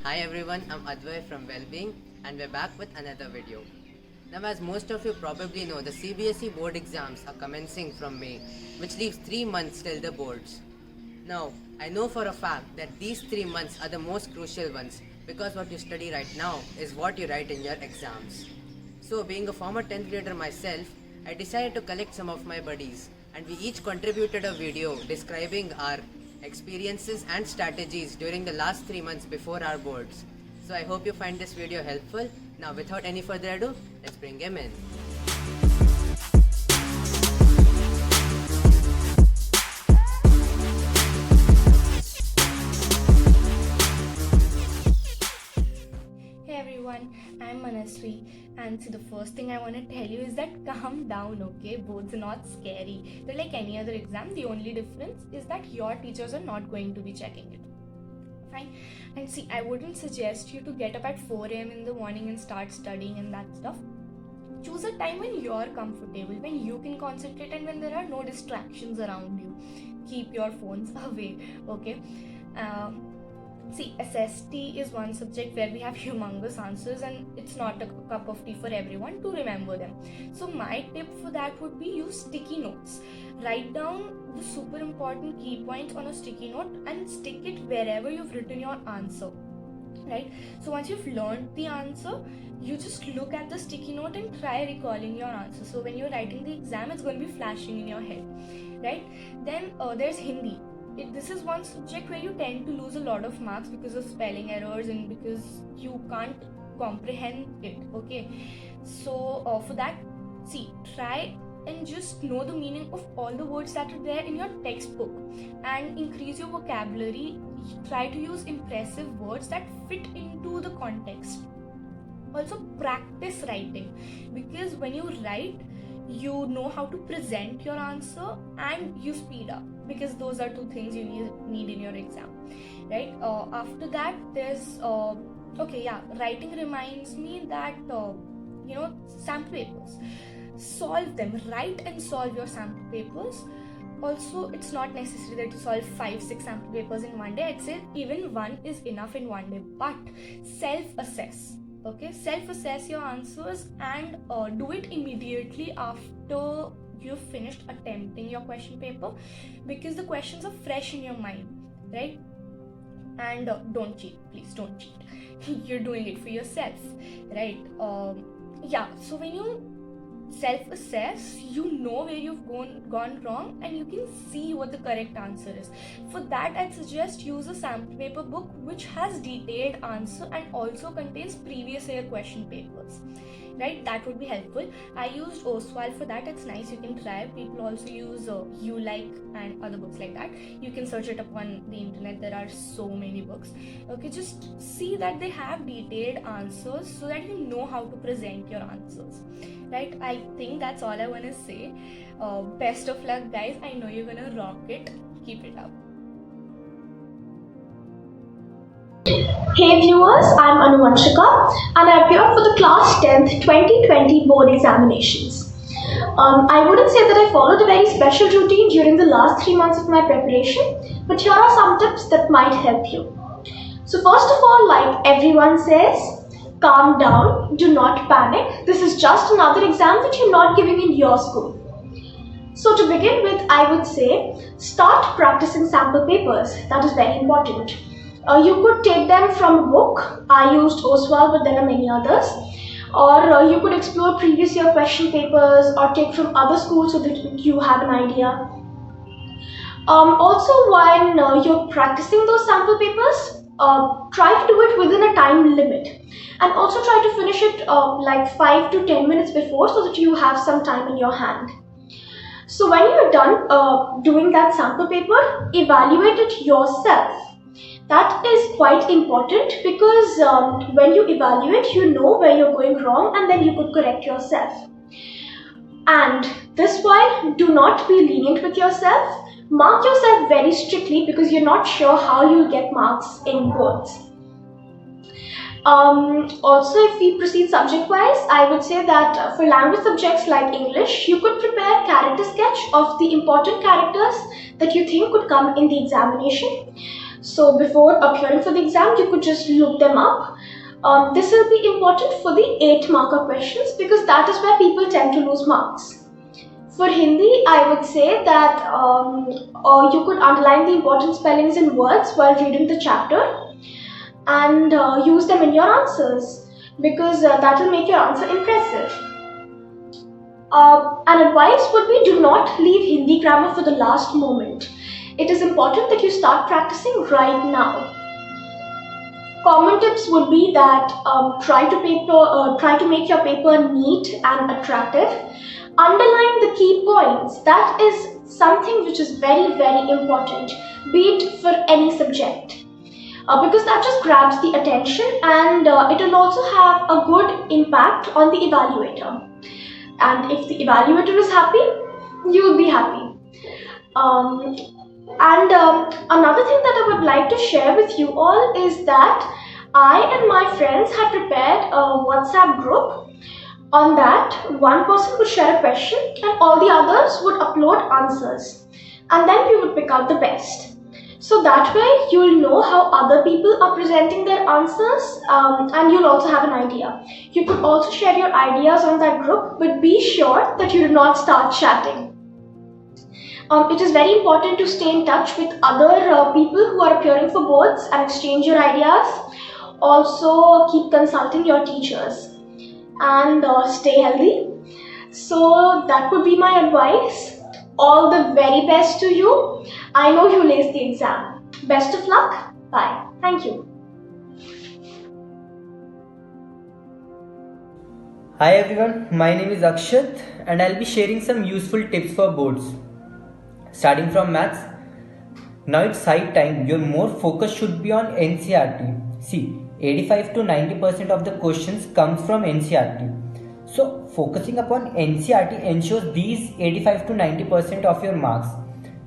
Hi everyone, I'm Advay from Wellbeing and we're back with another video. Now as most of you probably know, the CBSE board exams are commencing from May, which leaves 3 months till the boards. Now, I know for a fact that these 3 months are the most crucial ones because what you study right now is what you write in your exams. So being a former 10th grader myself, I decided to collect some of my buddies and we each contributed a video describing our experiences and strategies during the last 3 months before our boards. So I hope you find this video helpful. Now without any further ado, let's bring him in. Hey everyone, I'm Manasri, and see, the first thing I want to tell you is that calm down, okay? Boards are not scary. They're like any other exam. The only difference is that your teachers are not going to be checking it. Fine. And see, I wouldn't suggest you to get up at 4 a.m. in the morning and start studying and that stuff. Choose a time when you're comfortable, when you can concentrate, and when there are no distractions around you. Keep your phones away, okay? See, SST is one subject where we have humongous answers and it's not a cup of tea for everyone to remember them. So my tip for that would be use sticky notes. Write down the super important key points on a sticky note and stick it wherever you've written your answer. Right? So once you've learned the answer, you just look at the sticky note and try recalling your answer. So when you're writing the exam, it's going to be flashing in your head. Right? Then there's Hindi. This is one subject where you tend to lose a lot of marks because of spelling errors and because you can't comprehend it, okay? So for that, see, try and just know the meaning of all the words that are there in your textbook and increase your vocabulary. Try to use impressive words that fit into the context. Also practice writing, because when you write, you know how to present your answer and you speed up, because those are two things you need in your exam, right? After that, there's writing reminds me that sample papers, solve them. Write and solve your sample papers. Also, it's not necessary that you solve 5-6 sample papers in one day. I'd say even one is enough in one day, but self-assess. Okay, self-assess your answers and do it immediately after you've finished attempting your question paper, because the questions are fresh in your mind, right? And don't cheat, please don't cheat. You're doing it for yourself, right? So when you self-assess, you know where you've gone wrong and you can see what the correct answer is. For that, I'd suggest use a sample paper book which has detailed answer and also contains previous year question papers, right? That would be helpful. I used Oswald for that. It's nice, you can try. People also use ULike and other books like that. You can search it up on the internet. There are so many books. Okay, just see that they have detailed answers so that you know how to present your answers, right? I think that's all I want to say. Best of luck, guys. I know you're gonna rock it. Keep it up. Hey viewers, I'm Anuvanshika and I appear for the class 10th 2020 board examinations. I wouldn't say that I followed a very special routine during the last 3 months of my preparation, but here are some tips that might help you. So first of all, like everyone says, calm down, do not panic. This is just another exam that you're not giving in your school. So to begin with, I would say, start practicing sample papers. That is very important. You could take them from a book. I used Oswald, but there are many others. Or you could explore previous year question papers or take from other schools so that you have an idea. Also, while you're practicing those sample papers, try to do it within a time limit. And also try to finish it like 5 to 10 minutes before so that you have some time in your hand. So when you're done doing that sample paper, evaluate it yourself. That is quite important because when you evaluate, you know where you're going wrong and then you could correct yourself. And this while, do not be lenient with yourself. Mark yourself very strictly because you're not sure how you'll get marks in boards. Also, if we proceed subject-wise, I would say that for language subjects like English, you could prepare a character sketch of the important characters that you think could come in the examination. So before appearing for the exam, you could just look them up. This will be important for the 8-marker questions because that is where people tend to lose marks. For Hindi, I would say that you could underline the important spellings in words while reading the chapter and use them in your answers because that will make your answer impressive. An advice would be do not leave Hindi grammar for the last moment. It is important that you start practicing right now. Common tips would be that try to make your paper neat and attractive. Underline the key points. That is something which is very, very important, be it for any subject. Because that just grabs the attention and it will also have a good impact on the evaluator. And if the evaluator is happy, you will be happy. Another thing that I would like to share with you all is that I and my friends had prepared a WhatsApp group. On that, one person would share a question and all the others would upload answers. And then we would pick out the best. So that way you'll know how other people are presenting their answers and you'll also have an idea. You could also share your ideas on that group, but be sure that you do not start chatting. It is very important to stay in touch with other people who are appearing for boards and exchange your ideas. Also keep consulting your teachers and stay healthy. So that would be my advice. All the very best to you. I know you'll ace the exam. Best of luck. Bye. Thank you. Hi everyone, my name is Akshat and I'll be sharing some useful tips for boards. Starting from maths. Now it's high time your more focus should be on NCERT. See, 85 to 90% of the questions come from NCERT. So focusing upon NCERT ensures these 85 to 90% of your marks,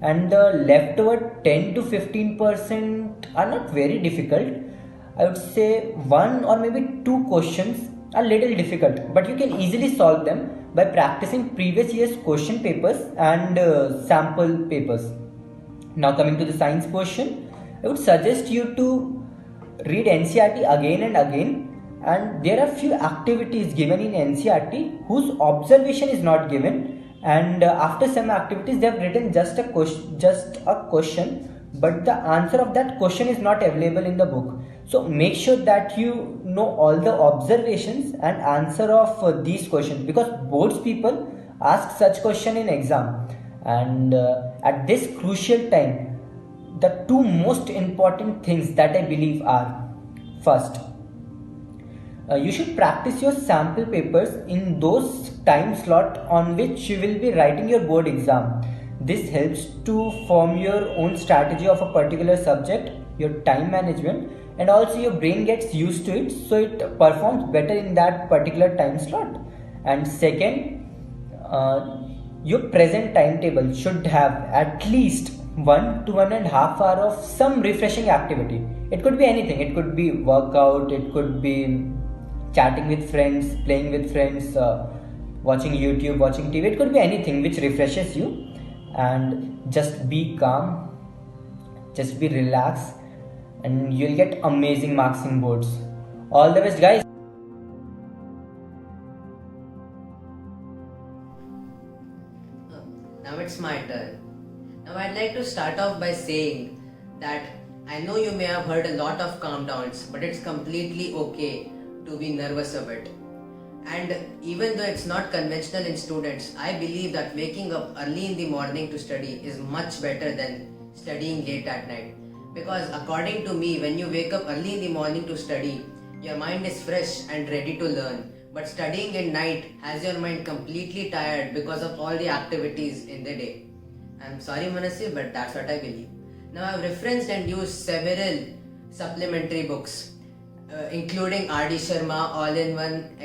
and the leftover 10 to 15% are not very difficult. I would say one or maybe two questions are little difficult, but you can easily solve them by practicing previous year's question papers and sample papers. Now coming to the science portion, I would suggest you to read NCERT again and again, and there are few activities given in NCERT whose observation is not given, and after some activities they have written just a question, but the answer of that question is not available in the book. So make sure that you know all the observations and answer of these questions, because boards people ask such question in exam, and at this crucial time the two most important things that I believe are: first, you should practice your sample papers in those time slot on which you will be writing your board exam. This helps to form your own strategy of a particular subject, your time management, and also your brain gets used to it, so it performs better in that particular time slot. And second, your present timetable should have at least 1 to 1.5 hours of some refreshing activity. It could be anything. It could be workout, it could be chatting with friends, playing with friends, watching YouTube, watching TV. It could be anything which refreshes you. And just be calm, just be relaxed, and you'll get amazing marks in boards. All the best, guys. Now it's my turn. Now I'd like to start off by saying that I know you may have heard a lot of calm downs, but it's completely okay to be nervous a bit. And even though it's not conventional in students, I believe that waking up early in the morning to study is much better than studying late at night. Because according to me, when you wake up early in the morning to study, your mind is fresh and ready to learn. But studying at night has your mind completely tired because of all the activities in the day. I'm sorry Manasvi, but that's what I believe. Now I've referenced and used several supplementary books, including R.D. Sharma, All-in-One,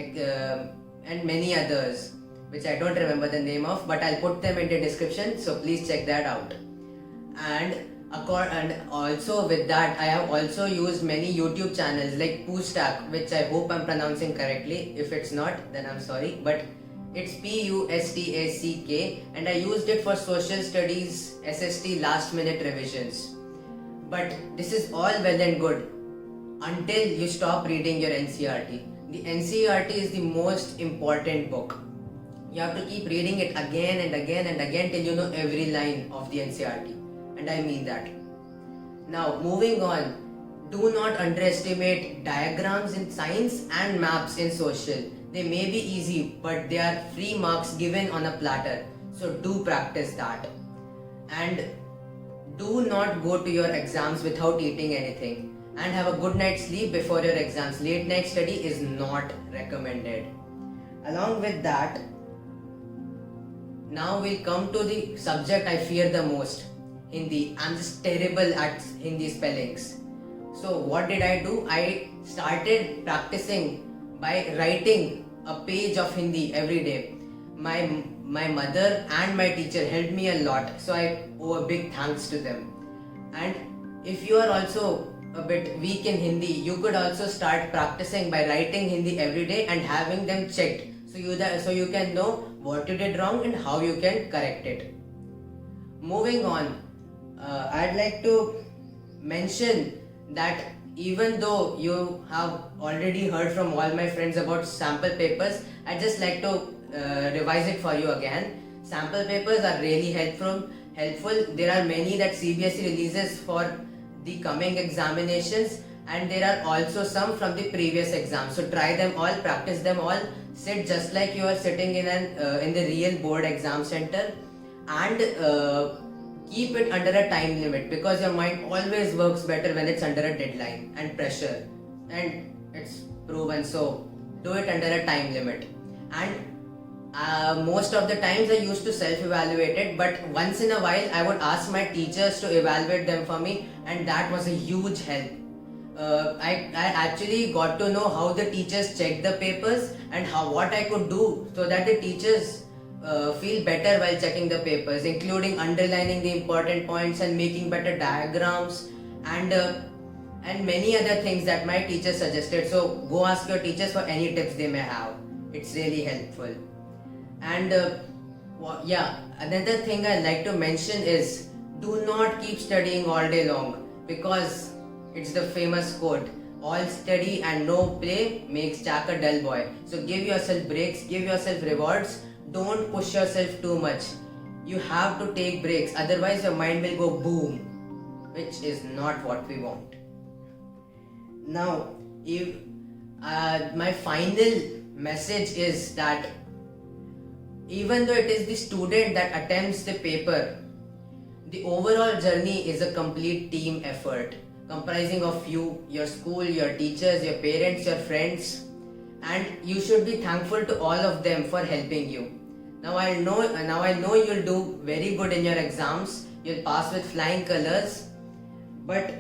and many others, which I don't remember the name of, but I'll put them in the description, so please check that out. And also with that, I have also used many YouTube channels like Pustack, which I hope I'm pronouncing correctly. If it's not, then I'm sorry, but it's Pustack, and I used it for social studies SST last minute revisions. But this is all well and good until you stop reading your NCERT. The NCERT is the most important book. You have to keep reading it again and again and again till you know every line of the NCERT. And I mean that. Now, moving on, do not underestimate diagrams in science and maps in social. They may be easy, but they are free marks given on a platter. So do practice that. And do not go to your exams without eating anything. And have a good night's sleep before your exams. Late night study is not recommended. Along with that, now we'll come to the subject I fear the most, Hindi. I'm just terrible at Hindi spellings. So what did I do? I started practicing by writing a page of Hindi every day. My mother and my teacher helped me a lot, so I owe a big thanks to them. And if you are also a bit weak in Hindi, you could also start practicing by writing Hindi every day and having them checked, so you can know what you did wrong and how you can correct it. Moving on, I'd like to mention that even though you have already heard from all my friends about sample papers, I'd just like to revise it for you again. Sample papers are really helpful. There are many that CBSE releases for the coming examinations, and there are also some from the previous exams. So try them all, practice them all, sit just like you are sitting in the real board exam center, and keep it under a time limit, because your mind always works better when it's under a deadline and pressure, and it's proven. So do it under a time limit. And most of the times I used to self-evaluate it, but once in a while I would ask my teachers to evaluate them for me, and that was a huge help. I actually got to know how the teachers check the papers and what I could do so that the teachers feel better while checking the papers, including underlining the important points and making better diagrams and many other things that my teachers suggested. So go ask your teachers for any tips they may have. It's really helpful. And another thing I'd like to mention is, do not keep studying all day long, because it's the famous quote, all study and no play makes Jack a dull boy. So give yourself breaks, give yourself rewards, don't push yourself too much. You have to take breaks, otherwise your mind will go boom, which is not what we want. Now, my final message is that even though it is the student that attempts the paper, the overall journey is a complete team effort comprising of you, your school, your teachers, your parents, your friends, and you should be thankful to all of them for helping you. Now I know you'll do very good in your exams, you'll pass with flying colors, but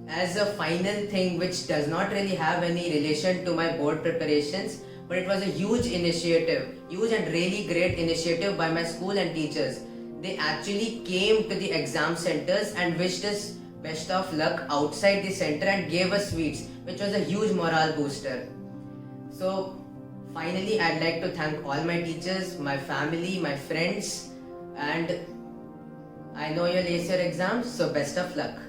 as a final thing which does not really have any relation to my board preparations, but it was a huge and really great initiative by my school and teachers. They actually came to the exam centers and wished us best of luck outside the center and gave us sweets, which was a huge morale booster. So finally, I'd like to thank all my teachers, my family, my friends, and I know you'll ace your exams, so best of luck.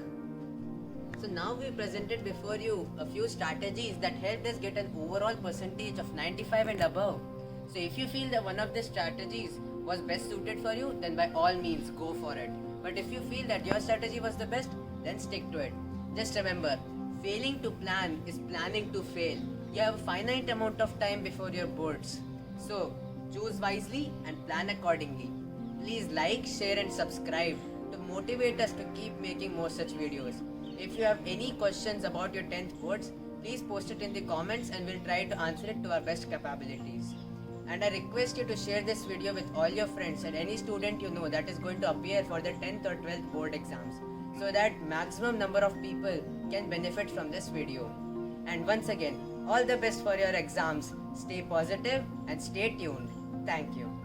So now we presented before you a few strategies that helped us get an overall percentage of 95 and above. So if you feel that one of these strategies was best suited for you, then by all means go for it. But if you feel that your strategy was the best, then stick to it. Just remember, failing to plan is planning to fail. You have a finite amount of time before your boards. So choose wisely and plan accordingly. Please like, share and subscribe to motivate us to keep making more such videos. If you have any questions about your 10th boards, please post it in the comments and we'll try to answer it to our best capabilities. And I request you to share this video with all your friends and any student you know that is going to appear for the 10th or 12th board exams, so that maximum number of people can benefit from this video. And once again, all the best for your exams. Stay positive and stay tuned. Thank you.